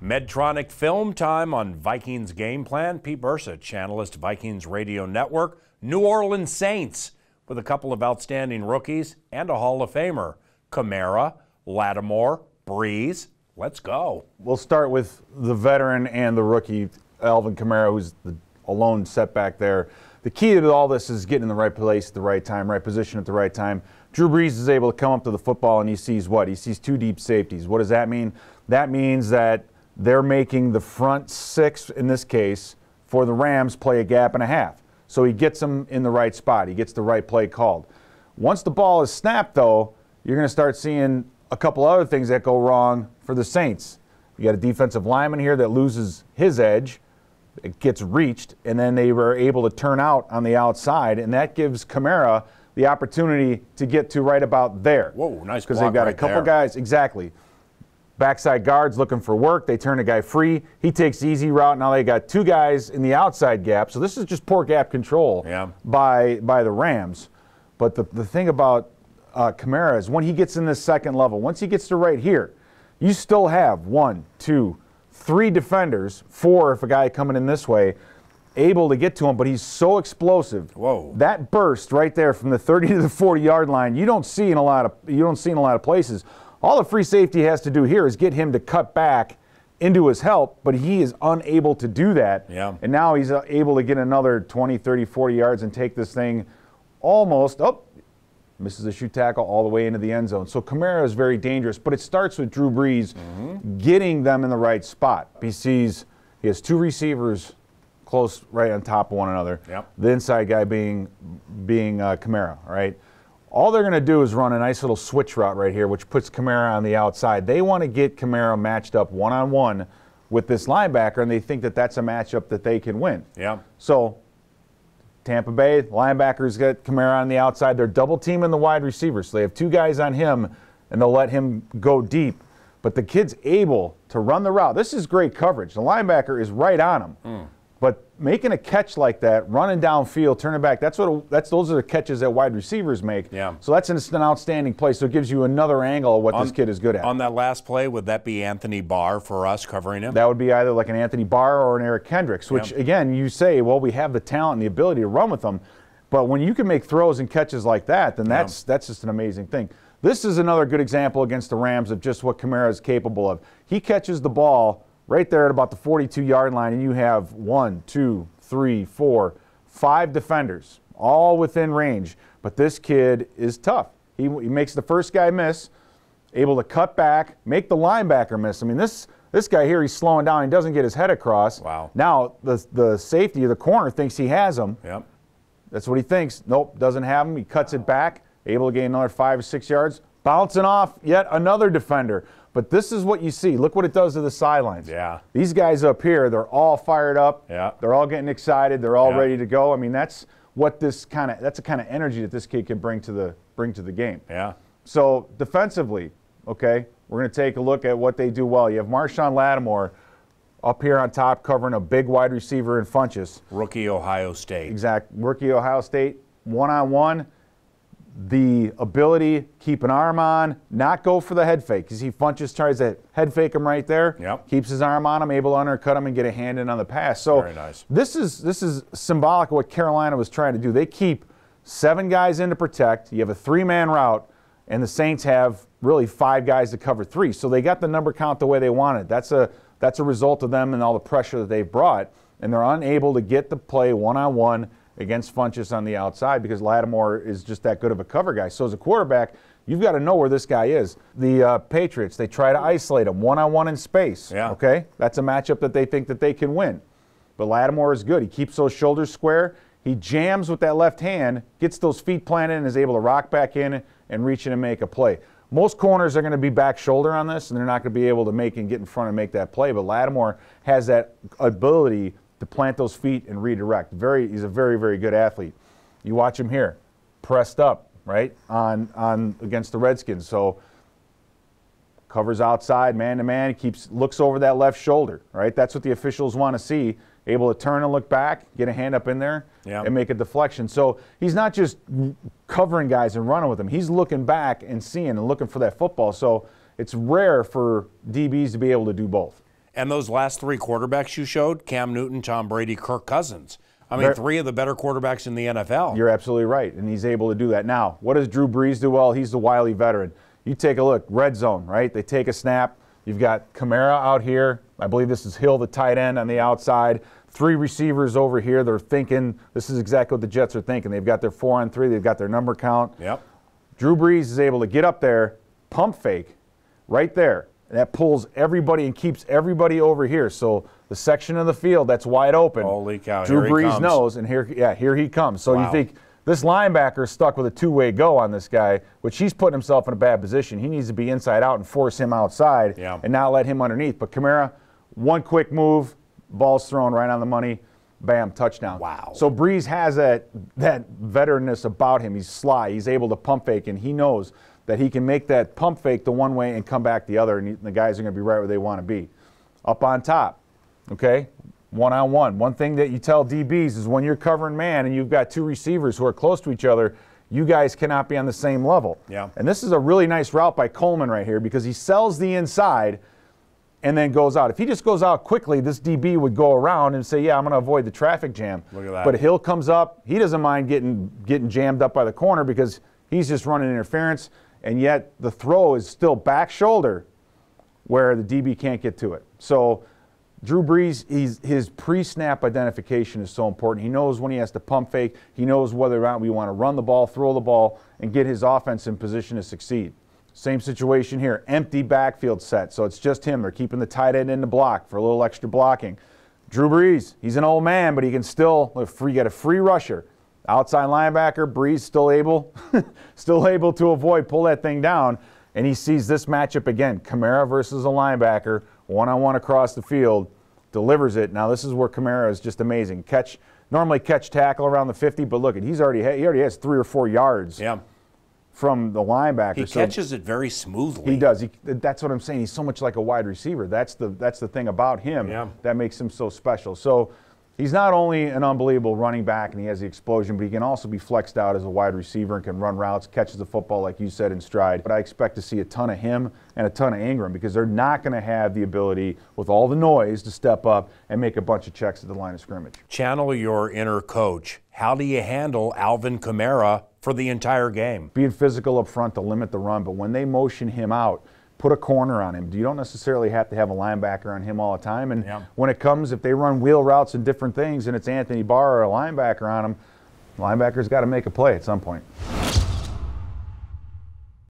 Medtronic film time on Vikings GamePlan. Pete Bercich, analyst, Vikings Radio Network. New Orleans Saints with a couple of outstanding rookies and a Hall of Famer. Kamara, Lattimore, Brees. Let's go. We'll start with the veteran and the rookie, Alvin Kamara, who's the alone setback there. The key to all this is getting in the right place at the right time, right position at the right time. Drew Brees is able to come up to the football and he sees what? He sees two deep safeties. What does that mean? That means that they're making the front six, in this case, for the Rams play a gap and a half. So he gets them in the right spot. He gets the right play called. Once the ball is snapped, though, you're going to start seeing a couple other things that go wrong for the Saints. You got a defensive lineman here that loses his edge. It gets reached, and then they were able to turn out on the outside, and that gives Kamara the opportunity to get to right about there. Whoa, nice block. Because they've got a couple guys, exactly. Backside guards looking for work. They turn a guy free. He takes the easy route. Now they got two guys in the outside gap. So this is just poor gap control by the Rams. But the thing about Kamara is when he gets in this second level, once he gets to right here, you still have 1, 2, 3 defenders, 4 if a guy coming in this way, able to get to him, but he's so explosive. Whoa. That burst right there from the 30 to the 40-yard line, you don't see in a lot of places. All the free safety has to do here is get him to cut back into his help, but he is unable to do that. Yeah. And now he's able to get another 20, 30, 40 yards and take this thing almost, misses a shoe tackle all the way into the end zone. So Kamara is very dangerous, but it starts with Drew Brees getting them in the right spot. He has 2 receivers close right on top of one another. Yep. The inside guy being Kamara, right? All they're going to do is run a nice little switch route right here, which puts Kamara on the outside. They want to get Kamara matched up one-on-one with this linebacker, and they think that that's a matchup that they can win. Yeah. So Tampa Bay, linebackers get Kamara on the outside. They're double-teaming the wide receiver, so they have 2 guys on him, and they'll let him go deep. But the kid's able to run the route. This is great coverage. The linebacker is right on him. But making a catch like that, running downfield, turning back, those are the catches that wide receivers make. Yeah. So that's an outstanding play. So it gives you another angle of what this kid is good at. On that last play, would that be Anthony Barr for us covering him? That would be either like an Anthony Barr or an Eric Kendricks, which, again, you say, well, we have the talent and the ability to run with them. But when you can make throws and catches like that, then that's just an amazing thing. This is another good example against the Rams of just what Kamara is capable of. He catches the ball right there at about the 42-yard line, and you have 1, 2, 3, 4, 5 defenders, all within range. But this kid is tough. He makes the first guy miss, able to cut back, make the linebacker miss. I mean, this guy here, he's slowing down. He doesn't get his head across. Wow. Now the safety, the corner, thinks he has him. Yep. That's what he thinks. Nope, doesn't have him. He cuts it back, able to gain another 5 or 6 yards, bouncing off yet another defender. But this is what you see. Look what it does to the sidelines. Yeah. These guys up here, they're all fired up. Yeah. They're all getting excited. They're all ready to go. I mean, that's the kind of energy that this kid can bring to the game. Yeah. So defensively, okay, we're going to take a look at what they do well. You have Marshon Lattimore up here on top covering a big wide receiver in Funchess. Rookie Ohio State. Exact. Rookie Ohio State, one-on-one. The ability, keep an arm on, not go for the head fake. Because Funchess tries to head fake him right there. Yep. Keeps his arm on him, able to undercut him and get a hand in on the pass. So very nice. This is symbolic of what Carolina was trying to do. They keep 7 guys in to protect. You have a 3-man route, and the Saints have really 5 guys to cover 3. So they got the number count the way they wanted. That's a result of them and all the pressure that they've brought. And they're unable to get the play one-on-one against Funchess on the outside because Lattimore is just that good of a cover guy. So as a quarterback, you've got to know where this guy is. The Patriots, they try to isolate him one-on-one in space. Yeah. Okay? That's a matchup that they think that they can win. But Lattimore is good. He keeps those shoulders square. He jams with that left hand, gets those feet planted, and is able to rock back in and reach in and make a play. Most corners are going to be back shoulder on this, and they're not going to be able to get in front and make that play. But Lattimore has that ability to plant those feet and redirect. He's a very, very good athlete. You watch him here, pressed up, right, on against the Redskins. So covers outside, man-to-man, looks over that left shoulder, right? That's what the officials want to see. Able to turn and look back, get a hand up in there, and make a deflection. So he's not just covering guys and running with them. He's looking back and seeing and looking for that football. So it's rare for DBs to be able to do both. And those last three quarterbacks you showed, Cam Newton, Tom Brady, Kirk Cousins. I mean, three of the better quarterbacks in the NFL. You're absolutely right, and he's able to do that. Now, what does Drew Brees do well? He's the wily veteran. You take a look, red zone, right? They take a snap. You've got Kamara out here. I believe this is Hill, the tight end, on the outside. Three receivers over here. They're thinking, this is exactly what the Jets are thinking. They've got their 4-on-3. They've got their number count. Yep. Drew Brees is able to get up there, pump fake, right there. That pulls everybody and keeps everybody over here. So the section of the field that's wide open. Holy cow! Drew here Brees he comes. knows, and here he comes. So Wow. you think this linebacker is stuck with a two-way go on this guy, which he's putting himself in a bad position. He needs to be inside out and force him outside, and not let him underneath. But Kamara, one quick move, ball's thrown right on the money, bam, touchdown. Wow. So Brees has that veteranness about him. He's sly. He's able to pump fake, and he knows that he can make that pump fake the one way and come back the other, and the guys are going to be right where they want to be. Up on top, okay, one-on-one. One thing that you tell DBs is when you're covering man and you've got two receivers who are close to each other, you guys cannot be on the same level. Yeah. And this is a really nice route by Coleman right here because he sells the inside and then goes out. If he just goes out quickly, this DB would go around and say, yeah, I'm going to avoid the traffic jam. Look at that. But Hill comes up. He doesn't mind getting jammed up by the corner because he's just running interference. And yet the throw is still back shoulder where the DB can't get to it. So Drew Brees, his pre-snap identification is so important. He knows when he has to pump fake. He knows whether or not we want to run the ball, throw the ball, and get his offense in position to succeed. Same situation here, empty backfield set. So it's just him. They're keeping the tight end in the block for a little extra blocking. Drew Brees, he's an old man, but he can still get a free rusher. Outside linebacker, Brees still able to avoid, pull that thing down, and he sees this matchup again. Kamara versus a linebacker, one-on-one across the field, delivers it. Now this is where Kamara is just amazing. Normally catch tackle around the 50, but look, he already has 3 or 4 yards from the linebacker. He catches it very smoothly. He does. That's what I'm saying. He's so much like a wide receiver. That's the thing about him that makes him so special. So he's not only an unbelievable running back and he has the explosion, but he can also be flexed out as a wide receiver and can run routes, catches the football, like you said, in stride. But I expect to see a ton of him and a ton of Ingram because they're not going to have the ability with all the noise to step up and make a bunch of checks at the line of scrimmage. Channel your inner coach. How do you handle Alvin Kamara for the entire game? Being physical up front to limit the run, but when they motion him out, put a corner on him. You don't necessarily have to have a linebacker on him all the time. And when it comes, if they run wheel routes and different things and it's Anthony Barr or a linebacker on him, the linebacker's got to make a play at some point.